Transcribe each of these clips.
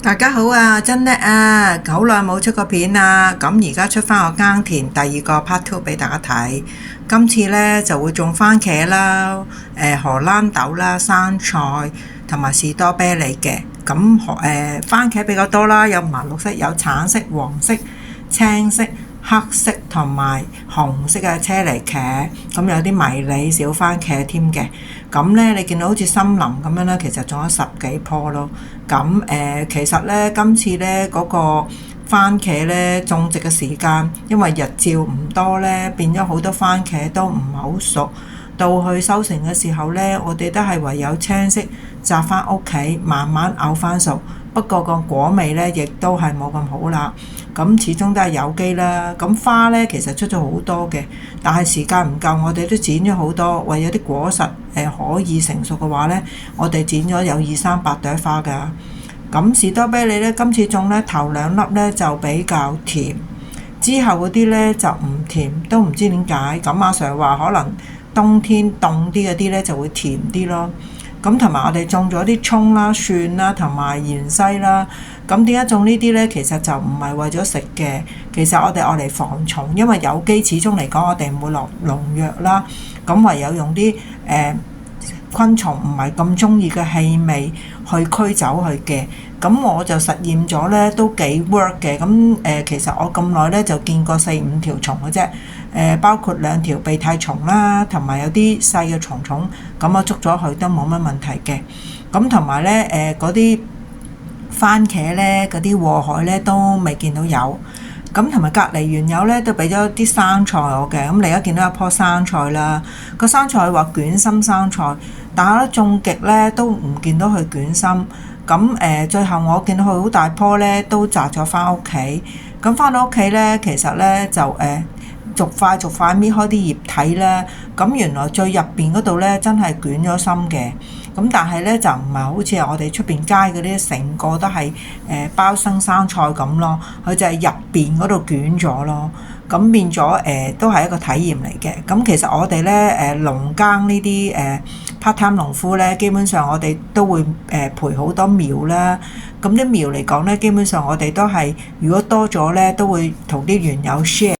大家好啊，真叻啊！好耐冇出過片啊，咁而家出翻個耕田第二個 part two 俾大家睇。今次呢就會種番茄啦、荷蘭豆啦、生菜同埋士多啤梨嘅。咁番茄比較多啦，有麻綠色、有橙色、黃色、青色、黑色同埋紅色嘅車厘茄，咁有啲迷你小番茄添嘅。咁咧，你見到好似森林咁樣咧，其實種咗十幾棵咯。咁其實咧，今次咧嗰個番茄咧種植嘅時間，因為日照唔多咧，變咗好多番茄都唔係好熟。到去收成嘅時候咧，我哋都係唯有青色摘翻屋企，慢慢咬翻熟。不過個果味咧，亦都係冇咁好啦。咁始終都係有機啦。咁花咧其實出咗好多嘅，但係時間唔夠，我哋都剪咗好多。為咗啲果實可以成熟嘅話咧，我哋剪咗有200-300朵花㗎。咁士多啤梨咧，今次種咧頭兩粒咧就比較甜，之後嗰啲咧就唔甜，都唔知點解。咁阿 Sir 話可能冬天凍啲嗰啲咧就會甜啲咯。咁同埋我哋種咗啲葱啦、蒜啦同埋芫茜啦。咁點解種呢啲呢？其實就唔係為咗食嘅，其實我哋愛嚟防蟲，因為有機始終嚟講，我哋唔會落農藥啦。咁唯有用啲昆蟲唔係咁中意嘅氣味去驅走佢嘅。咁我就實驗咗呢，都幾 work 嘅。咁其實我咁耐呢，就見過4-5條蟲嘅啫。包括2條鼻涕蟲啦，同埋有啲細嘅蟲蟲，咁我捉咗佢都冇乜問題嘅。咁同埋咧嗰啲番茄咧，嗰啲禍害咧都未見到有。咁同埋隔離園友咧都俾咗啲生菜我嘅。咁你而家見到一棵生菜啦，個生菜話捲心生菜，但係咧種極咧都唔見到佢捲心。咁最後我見到佢好大棵咧，都摘咗翻屋企。咁翻到屋企咧，其實咧就逐塊搣開啲葉體咧，咁原來最入邊嗰度咧真係捲咗心嘅。咁但係咧就唔係好似我哋出邊街嗰啲成個都係包生菜咁咯，佢就係入邊嗰度捲咗咯。咁變咗都係一個體驗嚟嘅。咁其實我哋咧農耕呢啲part time 農夫咧，基本上我哋都會培好多苗啦。咁啲苗嚟講咧，基本上我哋都係如果多咗咧，都會同啲園友 share。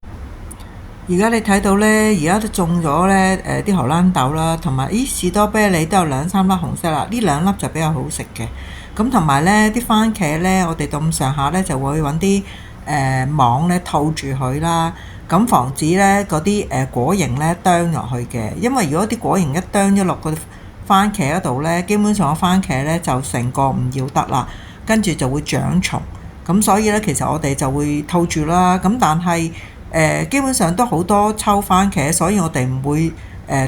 而家你睇到呢，而家都種咗呢啲荷蘭豆啦，同埋士多啤梨都有2-3粒紅色啦，呢2粒就比較好食嘅。咁同埋呢啲番茄呢，我哋到咁上下呢就會揾啲網呢套住佢啦，咁防止呢嗰啲果蠅呢啄落去嘅。因為如果啲果蠅一啄咗落個番茄嗰度呢，基本上個番茄呢就成個唔要得啦，跟住就會長蟲。咁所以呢，其實我哋就會套住啦。咁但係基本上都好多抽番茄，所以我哋唔會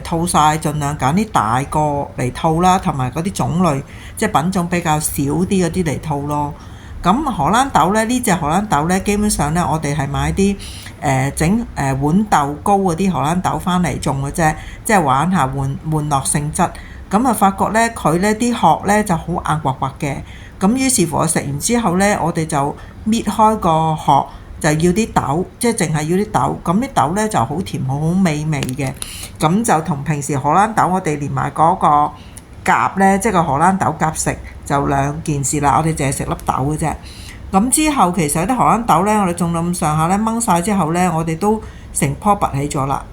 套晒，盡量揀啲大個嚟套啦，同埋嗰啲種類即係品種比較少啲嗰啲嚟套咯。咁荷蘭豆呢，呢隻荷蘭豆呢，基本上呢，我哋係買啲整豌豆糕嗰啲荷蘭豆翻嚟種嘅啫，即係玩下玩樂性質。咁啊發覺呢，佢呢啲殼呢就好硬滑滑嘅。咁於是乎我食完之後呢，我哋就搣開個殼。就要啲豆，即係淨係要啲豆，咁啲豆咧就好甜好美味嘅。咁就同平時荷蘭豆我哋連埋嗰個夾咧，即係個荷蘭豆夾食就兩件事啦。我哋淨係食粒豆嘅啫。咁之後其實啲荷蘭豆咧，我哋種到咁上下咧，掹晒之後咧，我哋都成棵拔起咗啦。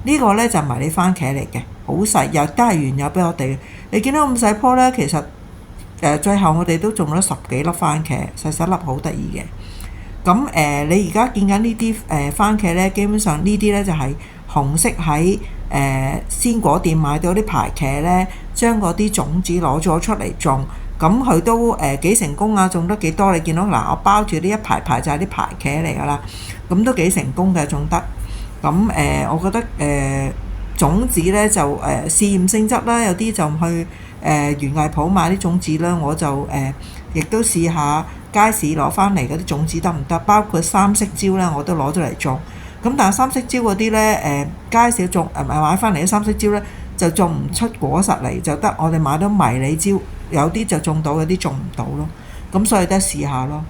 呢個咧就係迷你番茄嚟嘅，好細，又都係原有俾我哋。你見到咁細棵咧，其實最後我哋都種咗10幾粒番茄，細細粒好得意嘅。咁你而家見緊呢啲番茄咧，基本上呢啲咧就係紅色喺鮮果店買到啲排茄咧，將嗰啲種子攞咗出嚟種，咁佢都幾成功啊，種得幾多？你見到嗱，我包住呢一排排就係啲排茄嚟㗎啦，咁都幾成功嘅種得。咁我覺得種子咧就試驗性質啦，有啲就去園藝鋪買啲種子啦，我就亦都試下街市攞翻嚟嗰啲種子得唔得？包括三色椒咧，我都攞咗嚟種。咁但係三色椒嗰啲咧，街市種買翻嚟啲三色椒咧，就種唔出果實嚟，就得我哋買到迷你椒，有啲就種到，有啲種唔到咯。咁所以得試下咯。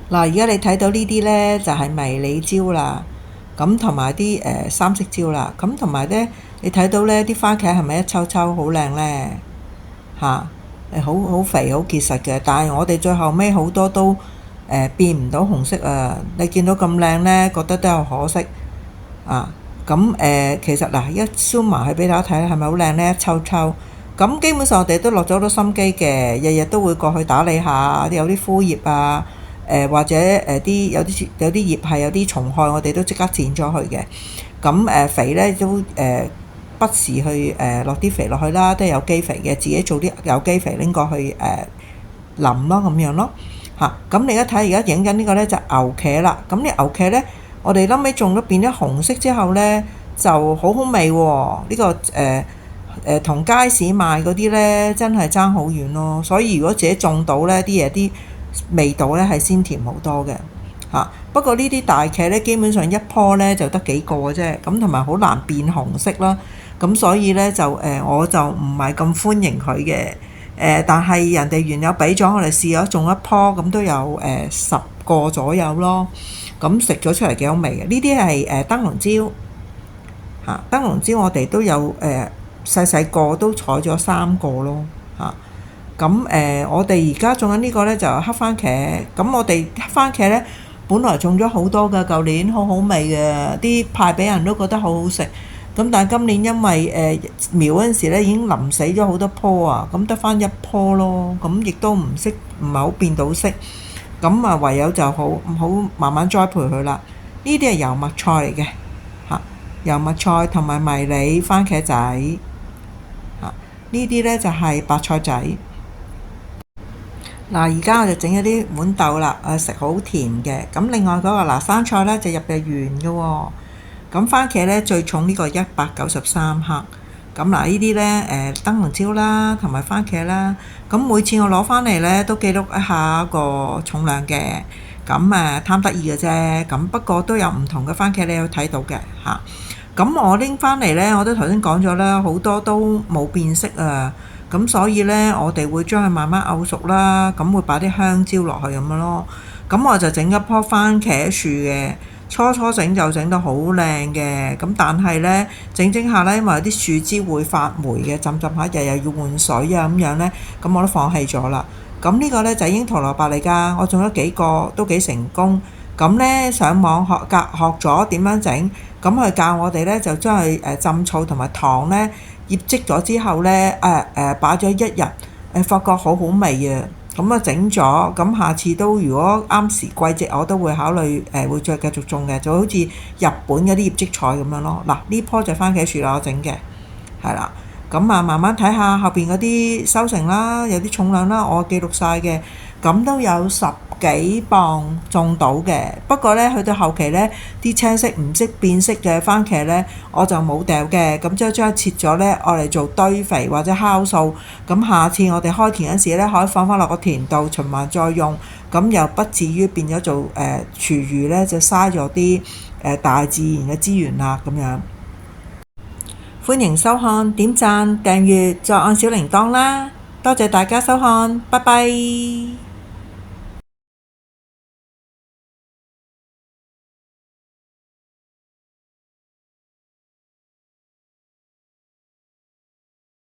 嗱，而家你睇到呢啲咧，就係迷你椒啦。咁同埋啲三色椒啦。咁同埋咧，你睇到咧啲番茄係咪一抽抽好靚咧？嚇！好肥好結實嘅，但係我哋最後尾好多都變唔到紅色啊！你見到咁靚呢，覺得都有可惜啊！咁其實嗱，一 zoom 埋去俾大家睇，係咪好靚呢？一抽抽咁，基本上我哋都落咗好多心機嘅，日日都會過去打理下，有啲枯葉啊，或者有啲葉係有啲蟲害，我哋都即刻剪咗佢嘅。咁肥呢都不時去落啲肥落去啦，都係有機肥嘅，自己做啲有機肥拎過去淋咯咁樣咯嚇。咁你而家睇而家影緊呢個呢就牛茄啦。咁啲牛茄呢，我哋後尾種咗變咗紅色之後呢，就好好味喎。呢個同街市賣嗰啲呢，真係爭好遠咯。所以如果自己種到呢啲嘢，啲味道呢係鮮甜好多嘅嚇。不過呢啲大茄呢，基本上一棵呢就得幾個嘅啫，咁同埋好難變紅色啦。咁所以呢，就我就唔係咁歡迎佢嘅。但係人哋原有俾咗我哋試咗種一棵，咁都有10個左右咯。咁食咗出嚟幾好味嘅。呢啲係燈籠椒嚇，燈籠椒我哋都有細細個都採咗3個咯嚇。咁我哋而家種緊呢個呢，就黑番茄。咁我哋黑番茄呢，本來種咗好多㗎，舊年好好味嘅，啲派俾人都覺得好好食。咁但係今年因為苗嗰陣時咧已經淋死咗好多棵啊，咁得翻1棵咯，咁亦都唔係好變到色，咁啊唯有就好慢慢栽培佢啦。呢啲係油麥菜嚟嘅嚇，油麥菜同埋迷你番茄仔嚇，呢啲咧就係白菜仔。嗱，而家我就整咗啲豌豆啦，食好甜嘅。咁另外嗰個嗱生菜咧就入嘅圓嘅喎。咁番茄咧最重呢個193克。咁嗱呢啲咧燈籠椒啦同埋番茄啦，咁每次我攞翻嚟咧都記錄一下個重量嘅。咁貪得意嘅啫。咁不過都有唔同嘅番茄你有睇到嘅嚇。咁我拎翻嚟咧，我都頭先講咗啦，好多都冇變色啊。咁所以咧我哋會將佢慢慢漚熟啦，咁會擺啲香蕉落去咁樣咯。咁我就整一棵番茄樹嘅。初整就整到好靚嘅，咁但係呢，整下呢，因為有啲樹枝會發霉嘅，浸下日日要換水啊咁樣呢，咁我都放棄咗啦。咁呢個呢，就係櫻桃蘿蔔嚟㗎，我種咗幾個都幾成功。咁呢，上網學咗點樣整，咁佢教我哋呢，就將佢浸醋同埋糖呢，醃漬咗之後呢，擺咗1日，發覺好好味啊！咁整咗，咁下次都如果啱時季節，我都會考慮會再繼續種嘅，就好似日本嗰啲醃漬菜咁樣咯。嗱，呢棵就番茄樹啦，我整嘅係啦。咁慢慢睇下後邊嗰啲收成啦，有啲重量啦，我記錄晒嘅，咁都有10幾磅種到嘅。不過呢，去到後期呢，啲青色唔識變色嘅番茄呢，我就冇掉嘅，咁將佢切咗呢，我嚟做堆肥或者酵素。咁下次我哋開田嗰時呢，可以放翻落個田度循環再用，咁又不至於變咗做廚餘呢，就嘥咗啲大自然嘅資源啦咁樣。歡迎收看、點讚、訂閱，再按小鈴鐺啦！多謝大家收看，拜拜。